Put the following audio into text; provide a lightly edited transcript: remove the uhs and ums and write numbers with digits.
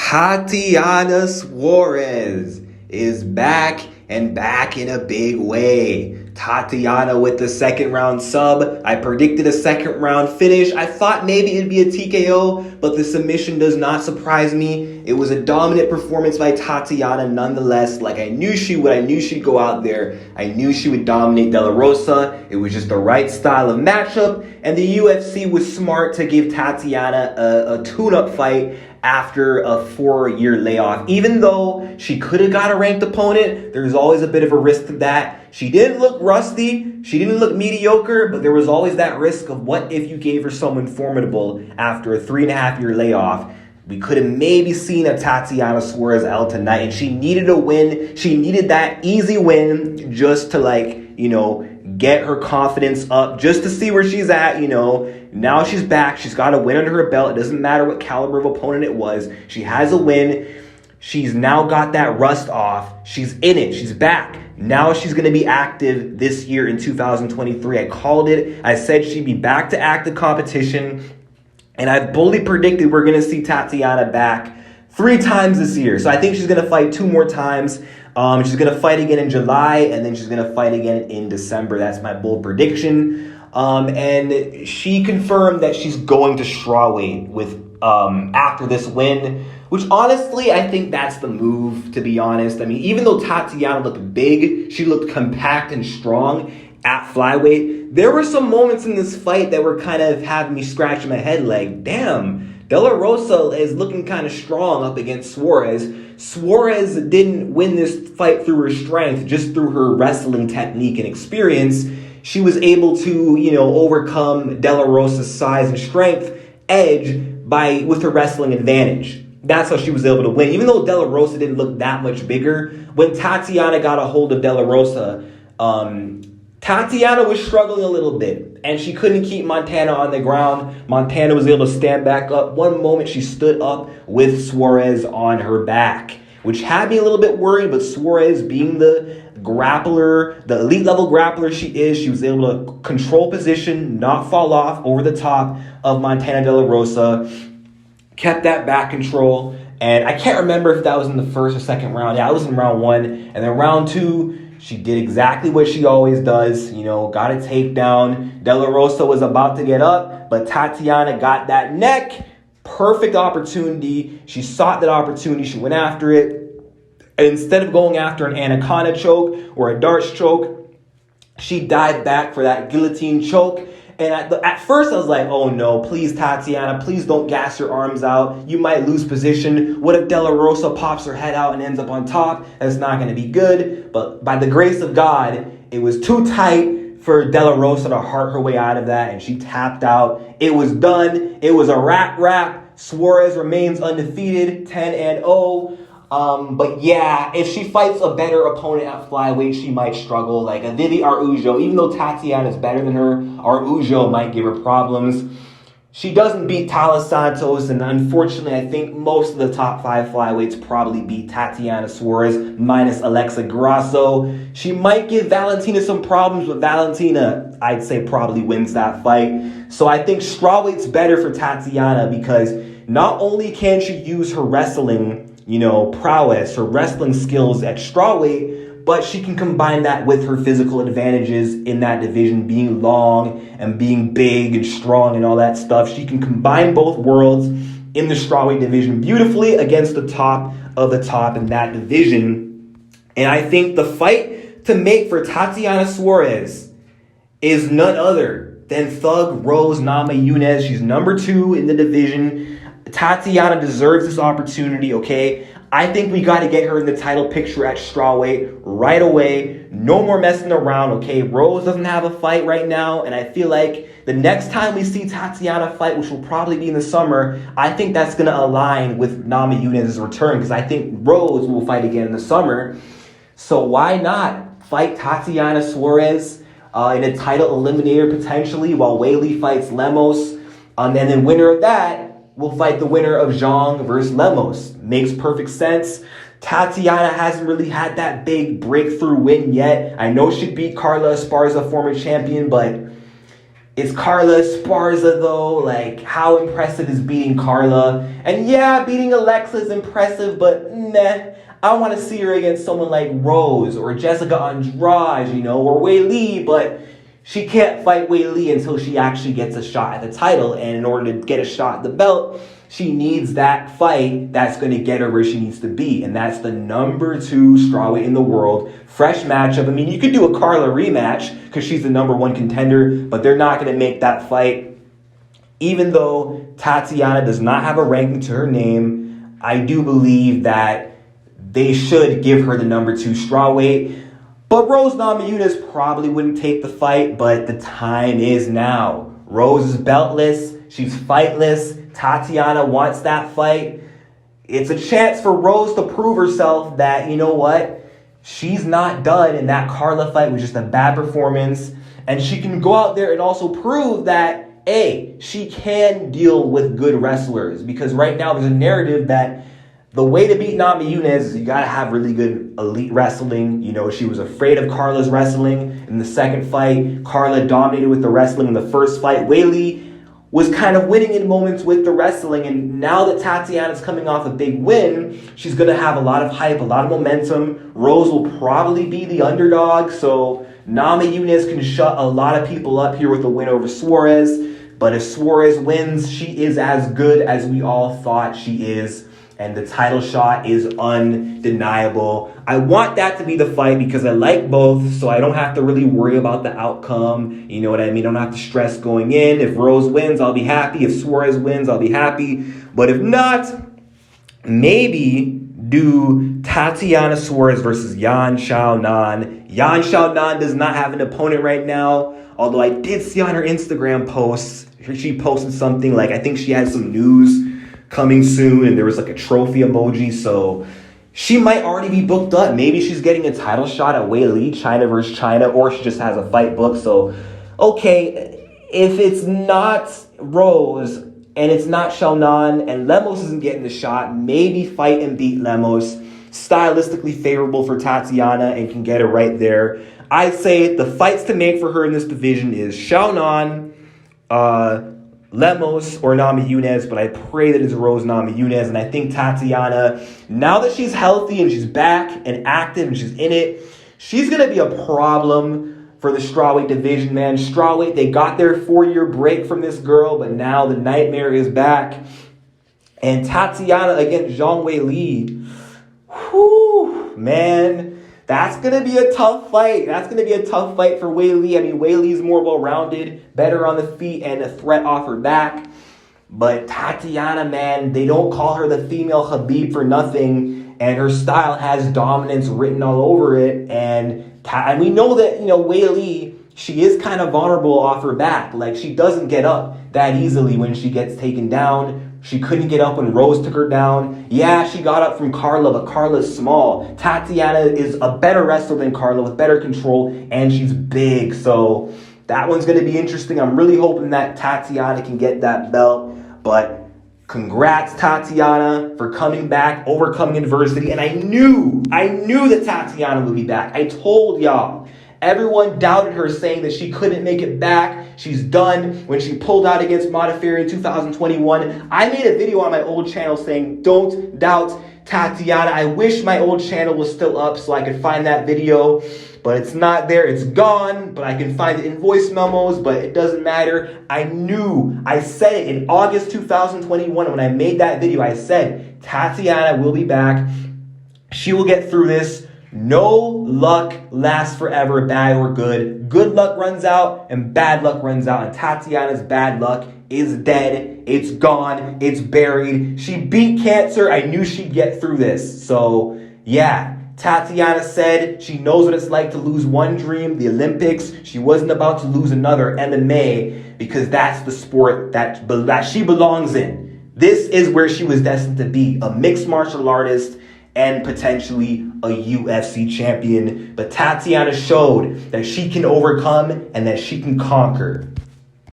Tatiana Suarez is back and back in a big way. Tatiana with the second round sub. I predicted a second round finish. I thought maybe it'd be a TKO, but the submission does not surprise me. It was a dominant performance by Tatiana nonetheless. Like I knew she would. I knew she'd go out there. I knew she would dominate De La Rosa. It was just the right style of matchup. And the UFC was smart to give Tatiana a tune-up fight after a 4-year layoff. Even though she could have got a ranked opponent, there's always a bit of a risk to that. She didn't look rusty, she didn't look mediocre, but there was always that risk of what if you gave her someone formidable after a 3.5-year layoff. We could have maybe seen a Tatiana Suarez L tonight, and she needed a win. She needed that easy win just to get her confidence up, just to see where she's at, Now she's back. She's got a win under her belt. It doesn't matter what caliber of opponent it was. She has a win. She's now got that rust off. She's in it. She's back. Now she's going to be active this year in 2023. I called it. I said she'd be back to active competition. And I boldly predicted we're going to see Tatiana back 3 times this year. So I think she's going to fight 2 more times. She's going to fight again in July, and then she's going to fight again in December. That's my bold prediction. And she confirmed that she's going to strawweight with after this win, which honestly, I think that's the move, to be honest. I mean, even though Tatiana looked big, she looked compact and strong at flyweight. There were some moments in this fight that were kind of having me scratching my head like, damn, De La Rosa is looking kind of strong up against Suarez. Suarez didn't win this fight through her strength, just through her wrestling technique and experience. She was able to, overcome De La Rosa's size and strength edge with her wrestling advantage. That's how she was able to win. Even though De La Rosa didn't look that much bigger, when Tatiana got a hold of De La Rosa, Tatiana was struggling a little bit, and she couldn't keep Montana on the ground. Montana was able to stand back up. One moment she stood up with Suarez on her back, which had me a little bit worried, but Suarez, being the grappler, the elite level grappler she was able to control position, not fall off over the top of Montana De La Rosa, kept that back control. And I can't remember if that was in the first or second round. Yeah, it was in round 1. And then round 2, she did exactly what she always does, got a takedown. De La Rosa was about to get up, but Tatiana got that neck. Perfect opportunity. She sought that opportunity. She went after it. And instead of going after an anaconda choke or a Darce choke, she dived back for that guillotine choke. And at first I was like, oh no, please Tatiana, please don't gas your arms out. You might lose position. What if De La Rosa pops her head out and ends up on top? That's not going to be good. But by the grace of God, it was too tight for De La Rosa to heart her way out of that, and she tapped out. It was done. It was a wrap. Suarez remains undefeated, 10-0. But yeah, if she fights a better opponent at flyweight, she might struggle. Like a Vivi Araujo, even though Tatiana's better than her, Araujo might give her problems. She doesn't beat Tala Santos, and unfortunately, I think most of the top 5 flyweights probably beat Tatiana Suarez, minus Alexa Grasso. She might give Valentina some problems, but Valentina, I'd say, probably wins that fight. So I think strawweight's better for Tatiana because not only can she use her wrestling prowess, her wrestling skills at strawweight, but she can combine that with her physical advantages in that division, being long and being big and strong and all that stuff. She can combine both worlds in the strawweight division beautifully against the top of the top in that division. And I think the fight to make for Tatiana Suarez is none other than Thug Rose Namajunas. She's number 2 in the division. Tatiana deserves this opportunity, okay? I think we got to get her in the title picture at strawweight right away. No more messing around, okay? Rose doesn't have a fight right now, and I feel like the next time we see Tatiana fight, which will probably be in the summer, I think that's going to align with Namajunas' return because I think Rose will fight again in the summer. So why not fight Tatiana Suarez in a title eliminator potentially while Weili fights Lemos, and then winner of that will fight the winner of Zhang versus Lemos. Makes perfect sense. Tatiana hasn't really had that big breakthrough win yet. I know she beat Carla Esparza, former champion, but Is Carla Esparza, though? Like, how impressive is beating Carla? And yeah, beating Alexa is impressive, but meh. I want to see her against someone like Rose or Jessica Andrade, or Wei Li, but she can't fight Wei Li until she actually gets a shot at the title. And in order to get a shot at the belt, she needs that fight that's going to get her where she needs to be. And that's the number 2 strawweight in the world. Fresh matchup. I mean, you could do a Carla rematch because she's the number 1 contender, but they're not going to make that fight. Even though Tatiana does not have a ranking to her name, I do believe that they should give her the number 2 strawweight. But Rose Namajunas probably wouldn't take the fight, but the time is now. Rose is beltless. She's fightless. Tatiana wants that fight. It's a chance for Rose to prove herself that, you know what? She's not done, and that Carla fight was just a bad performance. And she can go out there and also prove that, A, she can deal with good wrestlers. Because right now there's a narrative that the way to beat Namajunas is you got to have really good elite wrestling. She was afraid of Carla's wrestling in the second fight. Carla dominated with the wrestling in the first fight. Wei Li was kind of winning in moments with the wrestling. And now that Tatiana's coming off a big win, she's going to have a lot of hype, a lot of momentum. Rose will probably be the underdog. So Namajunas can shut a lot of people up here with a win over Suarez. But if Suarez wins, she is as good as we all thought she is. And the title shot is undeniable. I want that to be the fight because I like both, so I don't have to really worry about the outcome. You know what I mean? I don't have to stress going in. If Rose wins, I'll be happy. If Suarez wins, I'll be happy. But if not, maybe do Tatiana Suarez versus Yan Xiaonan. Yan Xiaonan does not have an opponent right now, although I did see on her Instagram posts, she posted something like, I think she had some news coming soon, and there was like a trophy emoji, so she might already be booked up. Maybe she's getting a title shot at Wei Li, China versus China, or she just has a fight booked. So, okay, if it's not Rose and it's not Xiaonan and Lemos isn't getting the shot, maybe fight and beat Lemos. Stylistically favorable for Tatiana and can get it right there. I'd say the fights to make for her in this division is Xiaonan, Lemos or Namajunas, but I pray that it's Rose Namajunas. And I think Tatiana, now that she's healthy and she's back and active and she's in it, she's going to be a problem for the strawweight division, man. Strawweight, they got their 4-year break from this girl, but now the nightmare is back. And Tatiana against Zhang Wei Li, whew, man, that's going to be a tough fight. That's going to be a tough fight for Wei Li. I mean, Wei Li's more well-rounded, better on the feet, and a threat off her back. But Tatiana, man, they don't call her the female Khabib for nothing, and her style has dominance written all over it. And we know that, Wei Li, she is kind of vulnerable off her back. Like, she doesn't get up that easily when she gets taken down. She couldn't get up when Rose took her down. Yeah, she got up from Carla, but Carla's small. Tatiana is a better wrestler than Carla with better control, and she's big. So that one's going to be interesting. I'm really hoping that Tatiana can get that belt. But congrats, Tatiana, for coming back, overcoming adversity. And I knew that Tatiana would be back. I told y'all. Everyone doubted her, saying that she couldn't make it back. She's done. When she pulled out against Modafferi in 2021, I made a video on my old channel saying, don't doubt Tatiana. I wish my old channel was still up so I could find that video, but it's not there. It's gone, but I can find it in voice memos, but it doesn't matter. I said it in August 2021 when I made that video. I said, Tatiana will be back. She will get through this. No luck lasts forever, bad or good. Good luck runs out and bad luck runs out. And Tatiana's bad luck is dead. It's gone. It's buried. She beat cancer. I knew she'd get through this. So, yeah. Tatiana said she knows what it's like to lose one dream, the Olympics. She wasn't about to lose another, MMA, because that's the sport that she belongs in. This is where she was destined to be, a mixed martial artist and potentially a UFC champion. But Tatiana showed that she can overcome and that she can conquer.